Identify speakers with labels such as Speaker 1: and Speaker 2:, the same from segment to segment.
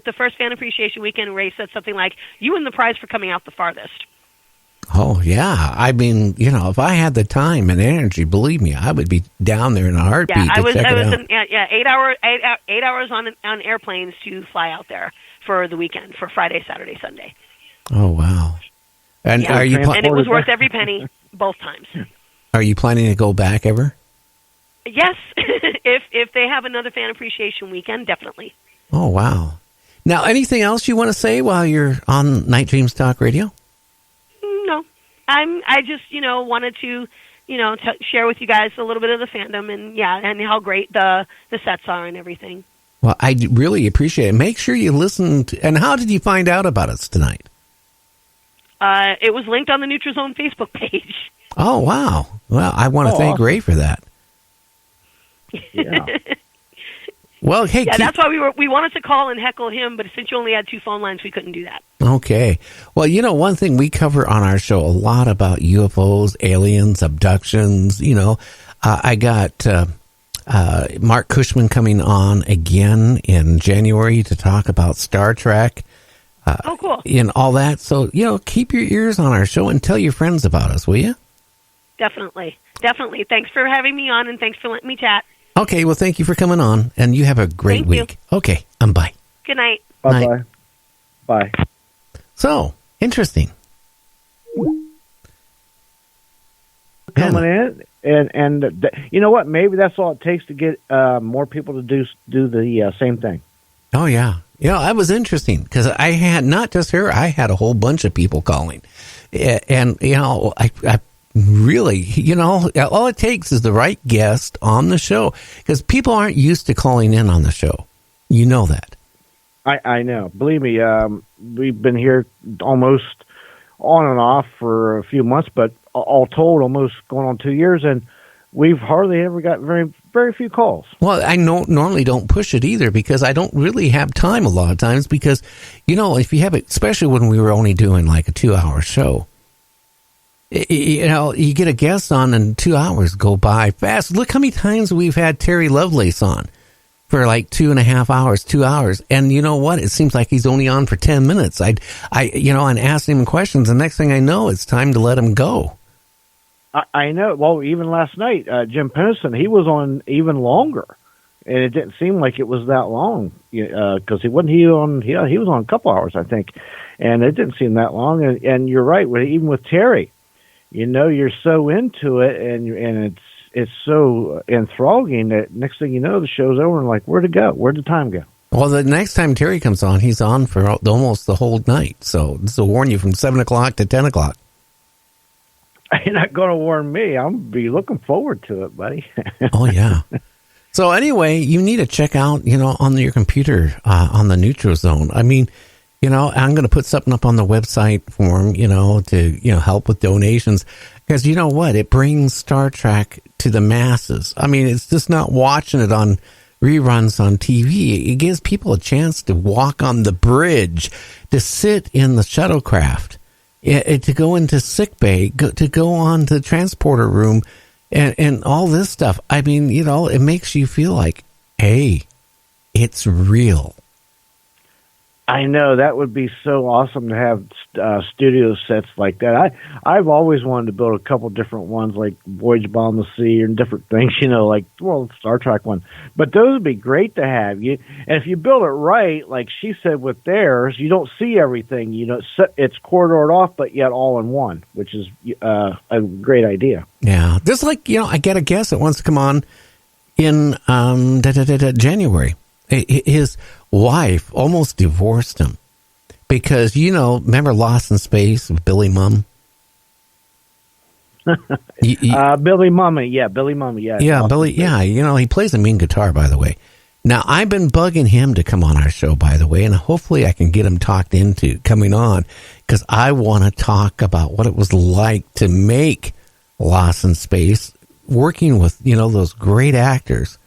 Speaker 1: the first Fan Appreciation Weekend, Ray said something like, "You win the prize for coming out the farthest."
Speaker 2: Oh, yeah. I mean, if I had the time and energy, believe me, I would be down there in a heartbeat
Speaker 1: Yeah, I was 8 hours on airplanes to fly out there for the weekend, for Friday, Saturday, Sunday.
Speaker 2: Oh, wow. And
Speaker 1: yeah. And it was worth every penny both times.
Speaker 2: Are you planning to go back ever?
Speaker 1: Yes. if they have another Fan Appreciation Weekend, definitely.
Speaker 2: Oh, wow. Now, anything else you want to say while you're on Night Dreams Talk Radio?
Speaker 1: No. I just, wanted to, share with you guys a little bit of the fandom and how great the sets are and everything.
Speaker 2: Well, I really appreciate it. Make sure you listen to, and how did you find out about us tonight?
Speaker 1: It was linked on the NutraZone Facebook page.
Speaker 2: Oh, wow. Well, I want to thank Ray for that.
Speaker 3: Yeah.
Speaker 2: Well, hey,
Speaker 1: that's why we wanted to call and heckle him, but since you only had 2 phone lines, we couldn't do that.
Speaker 2: Okay. Well, one thing we cover on our show a lot about UFOs, aliens, abductions. I got Mark Cushman coming on again in January to talk about Star Trek.
Speaker 1: Cool.
Speaker 2: And all that. So, keep your ears on our show and tell your friends about us, will you?
Speaker 1: Definitely. Thanks for having me on, and thanks for letting me chat.
Speaker 2: Okay, well, thank you for coming on, and you have a great week. Okay, bye.
Speaker 1: Good night.
Speaker 3: Bye-bye. Bye.
Speaker 2: So, interesting.
Speaker 3: Coming in, and you know what? Maybe that's all it takes to get more people to do the same thing.
Speaker 2: Oh, yeah. That was interesting, because I had not just her, I had a whole bunch of people calling. And, I really, all it takes is the right guest on the show, because people aren't used to calling in on the show. You know that.
Speaker 3: I know. Believe me, we've been here almost on and off for a few months, but all told, almost going on 2 years, and we've hardly ever got very, very few calls.
Speaker 2: Well, I normally don't push it either, because I don't really have time a lot of times, because, if you have it, especially when we were only doing like a 2-hour show, you get a guest on and 2 hours go by fast. Look how many times we've had Terry Lovelace on for like 2.5 hours, 2 hours. And you know what? It seems like he's only on for 10 minutes. And asking him questions. The next thing I know, it's time to let him go.
Speaker 3: I know. Well, even last night, Jim Pennison, he was on even longer, and it didn't seem like it was that long because he was on a couple hours, I think, and it didn't seem that long. And you're right, even with Terry, you're so into it, and it's so enthralling that next thing you know, the show's over, and like, where'd it go? Where'd the time go?
Speaker 2: Well, the next time Terry comes on, he's on for almost the whole night. So this will warn you from 7 o'clock to 10 o'clock.
Speaker 3: You're not going to warn me. I'm going to be looking forward to it, buddy.
Speaker 2: Oh, yeah. So anyway, you need to check out, on your computer, on the NutraZone. I mean, I'm going to put something up on the website for him, to, help with donations. Because you know what? It brings Star Trek to the masses. I mean, it's just not watching it on reruns on TV. It gives people a chance to walk on the bridge, to sit in the shuttlecraft, to go into sick bay, to go on to the transporter room, and all this stuff. I mean, it makes you feel like, hey, it's real.
Speaker 3: I know, that would be so awesome to have studio sets like that. I've always wanted to build a couple different ones, like Voyage Beyond the Sea and different things, Star Trek one. But those would be great to have. And if you build it right, like she said with theirs, you don't see everything. It's corridored off, but yet all in one, which is a great idea.
Speaker 2: Yeah, just like I get a guest that wants to come on in January. His wife almost divorced him because, remember Lost in Space with Billy Mum?
Speaker 3: Billy Mummy, yeah, Billy Mummy, yeah.
Speaker 2: Yeah, Billy, yeah, he plays a mean guitar, by the way. Now, I've been bugging him to come on our show, by the way, and hopefully I can get him talked into coming on, because I want to talk about what it was like to make Lost in Space, working with, those great actors.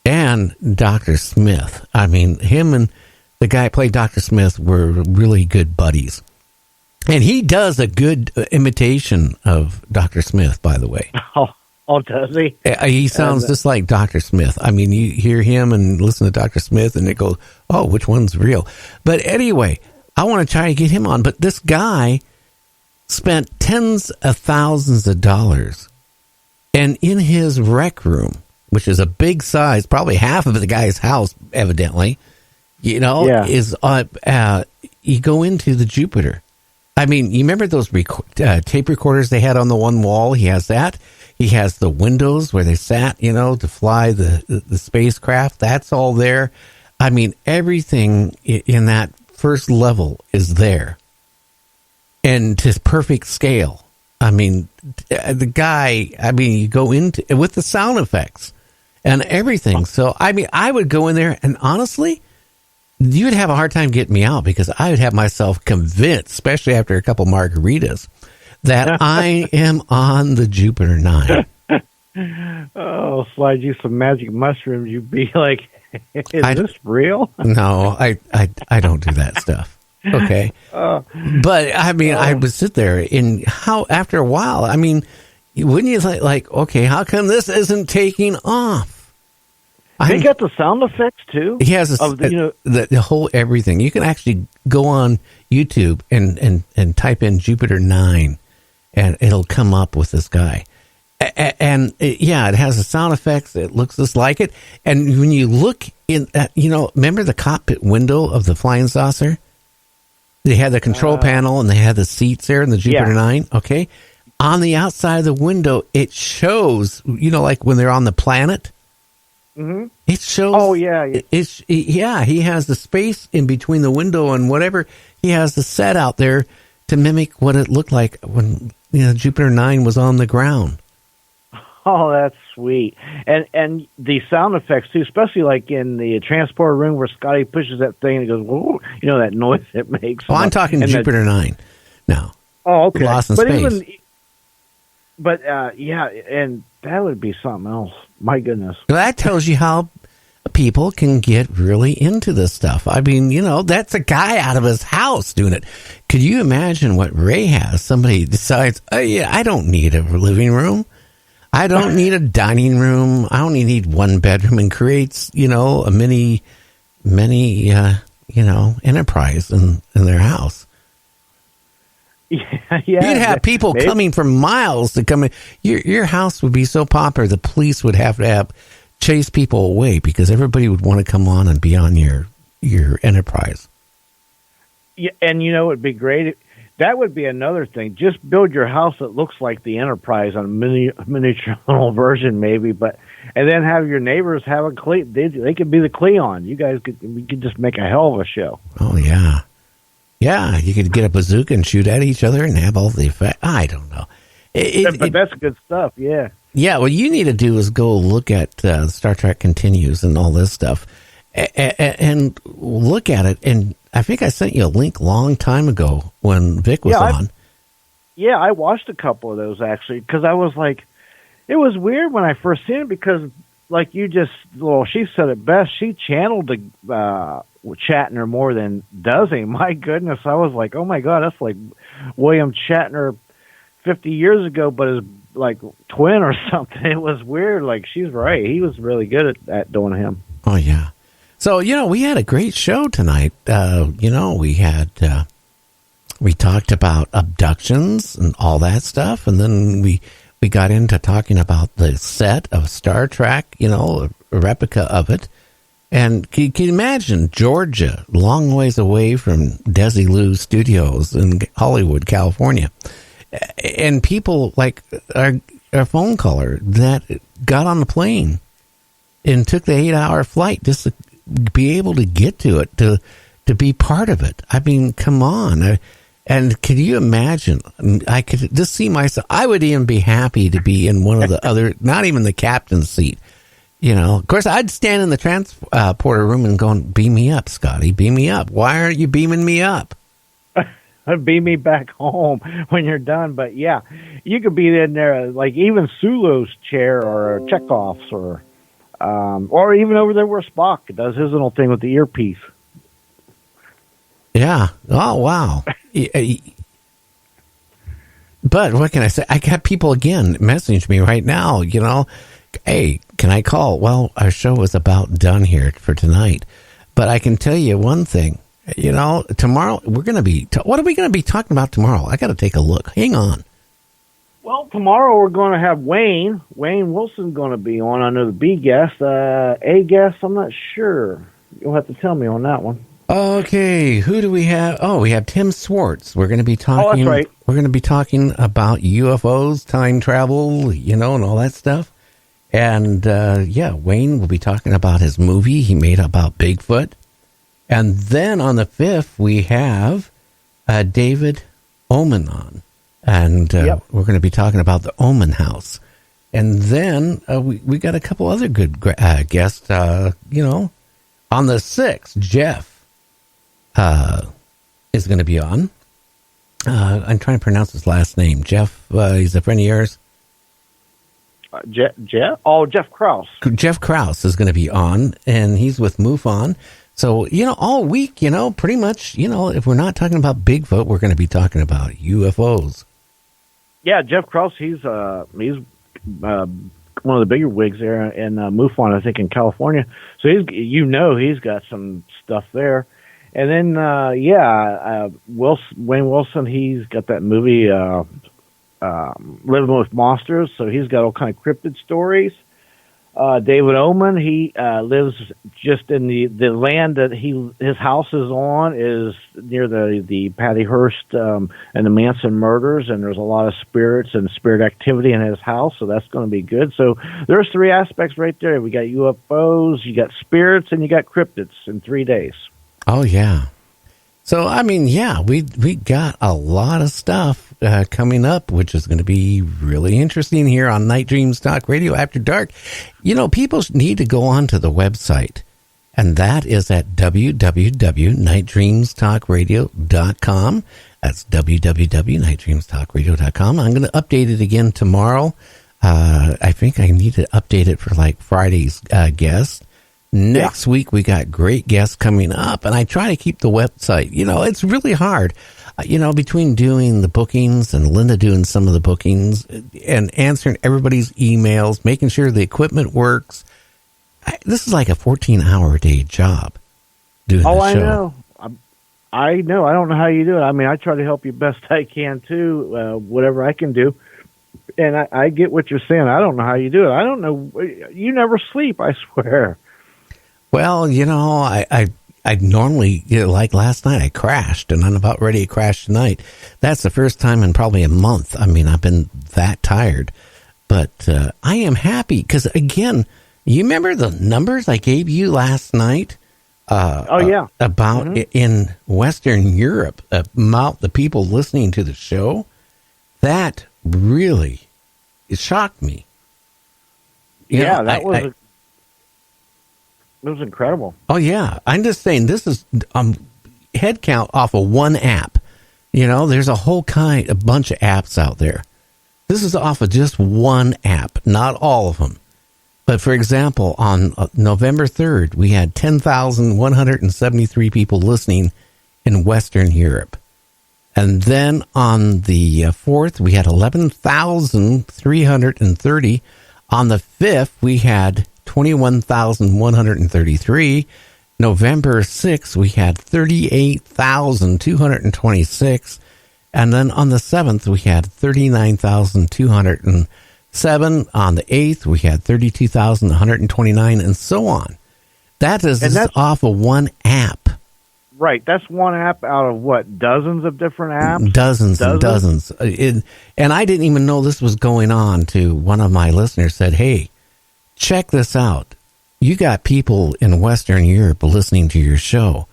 Speaker 2: And Dr. Smith. I mean, him and the guy who played Dr. Smith were really good buddies. And he does a good imitation of Dr. Smith, by the way.
Speaker 3: Oh, Oh, does he?
Speaker 2: He sounds just like Dr. Smith. I mean, you hear him and listen to Dr. Smith, and it goes, oh, which one's real? But anyway, I want to try to get him on. But this guy spent tens of thousands of dollars, and in his rec room, which is a big size, probably half of the guy's house, evidently, is you go into the Jupiter. I mean, you remember those tape recorders they had on the one wall? He has that. He has the windows where they sat, to fly the spacecraft. That's all there. I mean, everything in that first level is there. And to perfect scale. I mean, the guy, you go into with the sound effects and everything. So, I would go in there and honestly, you would have a hard time getting me out because I would have myself convinced, especially after a couple margaritas, that I am on the Jupiter 9.
Speaker 3: Oh, slide you some magic mushrooms. You'd be like, is this real?
Speaker 2: No, I don't do that stuff. Okay. But I would sit there and after a while, wouldn't you like, okay, how come this isn't taking off?
Speaker 3: He got the sound effects too.
Speaker 2: He has the whole everything. You can actually go on YouTube and type in Jupiter 9, and it'll come up with this guy. And it has the sound effects. It looks just like it. And when you look in, remember the cockpit window of the flying saucer? They had the control panel and they had the seats there in the Jupiter 9. Okay, on the outside of the window, it shows. Like when they're on the planet.
Speaker 3: Mm-hmm.
Speaker 2: It shows.
Speaker 3: Oh yeah.
Speaker 2: He has the space in between the window and whatever. He has the set out there to mimic what it looked like when Jupiter 9 was on the ground.
Speaker 3: Oh, that's sweet. And the sound effects too, especially like in the transporter room where Scotty pushes that thing and it goes, whoa, that noise it makes.
Speaker 2: Oh, I'm talking Jupiter 9 now.
Speaker 3: Oh, okay.
Speaker 2: Lost in space.
Speaker 3: And that would be something else. My goodness.
Speaker 2: Well, that tells you how people can get really into this stuff. That's a guy out of his house doing it. Could you imagine what Ray has? Somebody decides, oh yeah, I don't need a living room. I don't need a dining room. I only need one bedroom, and creates, a mini enterprise in their house.
Speaker 3: Yeah,
Speaker 2: you'd have people coming from miles to come in. Your house would be so popular, the police would have to chase people away because everybody would want to come on and be on your enterprise.
Speaker 3: Yeah, and it'd be great. That would be another thing. Just build your house that looks like the Enterprise on a miniature version, maybe. And then have your neighbors have a they could be the Cleon. You guys could just make a hell of a show.
Speaker 2: Oh yeah. Yeah, you could get a bazooka and shoot at each other and have all the effect. I don't know.
Speaker 3: But that's good stuff, yeah.
Speaker 2: Yeah, what you need to do is go look at Star Trek Continues and all this stuff and look at it. And I think I sent you a link a long time ago when Vic was on.
Speaker 3: I watched a couple of those, actually, because I was like, it was weird when I first seen it because, like she said it best, she channeled the Shatner more than does he. My goodness, I was like, oh my God, that's like William Shatner 50 years ago, but his like twin or something. It was weird. Like, she's right. He was really good at doing him.
Speaker 2: Oh yeah. So, we had a great show tonight. We talked about abductions and all that stuff. And then we got into talking about the set of Star Trek, a replica of it. And can you imagine Georgia, long ways away from Desilu Studios in Hollywood, California, and people like our phone caller that got on the plane and took the 8-hour flight just to be able to get to it, to be part of it. Come on. And can you imagine? I could just see myself. I would even be happy to be in one of the other, not even the captain's seat. Of course, I'd stand in the transporter room and going, beam me up, Scotty, beam me up. Why aren't you beaming me up?
Speaker 3: Beam me back home when you're done. But yeah, you could be in there, like even Sulu's chair or Chekhov's or even over there where Spock does his little thing with the earpiece.
Speaker 2: But what can I say? I got people again message me right now, hey, can I call? Well, our show is about done here for tonight. But I can tell you one thing, tomorrow we're going to be, what are we going to be talking about tomorrow? I got to take a look. Hang on.
Speaker 3: Well, tomorrow we're going to have Wayne Wilson going to be on. I know the B guest, A guest, I'm not sure. You'll have to tell me on that one.
Speaker 2: Okay, who do we have? Oh, we have Tim Swartz. We're going to be talking.
Speaker 3: Oh, that's right.
Speaker 2: We're going to be talking about UFOs, time travel, and all that stuff. And Wayne will be talking about his movie he made about Bigfoot. And then on the 5th, we have David Oman on. And we're going to be talking about the Oman House. And then we got a couple other good guests, On the 6th, Jeff is going to be on. I'm trying to pronounce his last name. Jeff, he's a friend of yours.
Speaker 3: Jeff? Oh, Jeff Krause.
Speaker 2: Jeff Krause is going to be on, and he's with MUFON. So, all week, pretty much, if we're not talking about Bigfoot, we're going to be talking about UFOs.
Speaker 3: Yeah, Jeff Krause, he's one of the bigger wigs there in MUFON, I think, in California. So he's got some stuff there. And then Wayne Wilson, he's got that movie Living with Monsters, so he's got all kind of cryptid stories. David Oman, he lives just in the land that his house is on is near the Patty Hearst and the Manson murders, and there's a lot of spirits and spirit activity in his house, so that's going to be good. So there's 3 aspects right there. We got UFOs, you got spirits, and you got cryptids in 3 days.
Speaker 2: Oh yeah. So we got a lot of stuff coming up, which is going to be really interesting here on Night Dreams Talk Radio After Dark. People need to go on to the website, and that is at www.nightdreamstalkradio.com. That's www.nightdreamstalkradio.com. I'm going to update it again tomorrow. I think I need to update it for like Friday's guest. Next week, we got great guests coming up, and I try to keep the website. It's really hard, between doing the bookings and Linda doing some of the bookings and answering everybody's emails, making sure the equipment works. This is like a 14-hour-a-day job doing the show.
Speaker 3: I know. I know. I don't know how you do it. I mean, I try to help you best I can, too, whatever I can do. And I get what you're saying. I don't know how you do it. I don't know. You never sleep, I swear.
Speaker 2: Well, I normally, like last night, I crashed, and I'm about ready to crash tonight. That's the first time in probably a month. I mean, I've been that tired. But I am happy because, again, you remember the numbers I gave you last night? About in Western Europe, about the people listening to the show? That really, it shocked me.
Speaker 3: It was incredible.
Speaker 2: Oh, yeah. I'm just saying this is head count off of one app. There's a bunch of apps out there. This is off of just one app, not all of them. But, for example, on November 3rd, we had 10,173 people listening in Western Europe. And then on the 4th, we had 11,330. On the 5th, we had 21,133. November 6th, we had 38,226. And then on the 7th, we had 39,207. On the 8th, we had 32,129, and so on. That's off of one app.
Speaker 3: Right. That's one app out of what? Dozens of different apps?
Speaker 2: Dozens and dozens. And I didn't even know this was going on to one of my listeners said, hey, check this out. You got people in Western Europe listening to your show.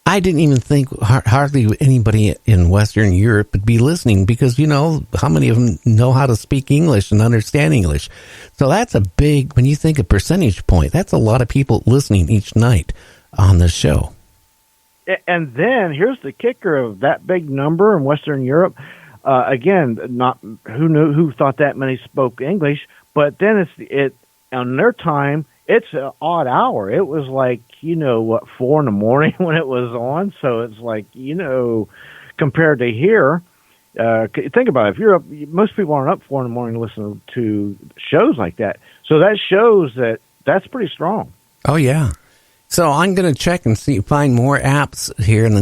Speaker 2: I didn't even think hardly anybody in Western Europe would be listening because, how many of them know how to speak English and understand English? So that's a big, when you think a percentage point, that's a lot of people listening each night on the show.
Speaker 3: And then here's the kicker of that big number in Western Europe. Again, not who thought that many spoke English, but then it on their time, it's an odd hour. It was like, 4 a.m. when it was on. So it's like, compared to here, think about it. If you're up, most people aren't up 4 in the morning to listen to shows like that. So that shows that's pretty strong.
Speaker 2: Oh, yeah. So I'm going to check and find more apps here in the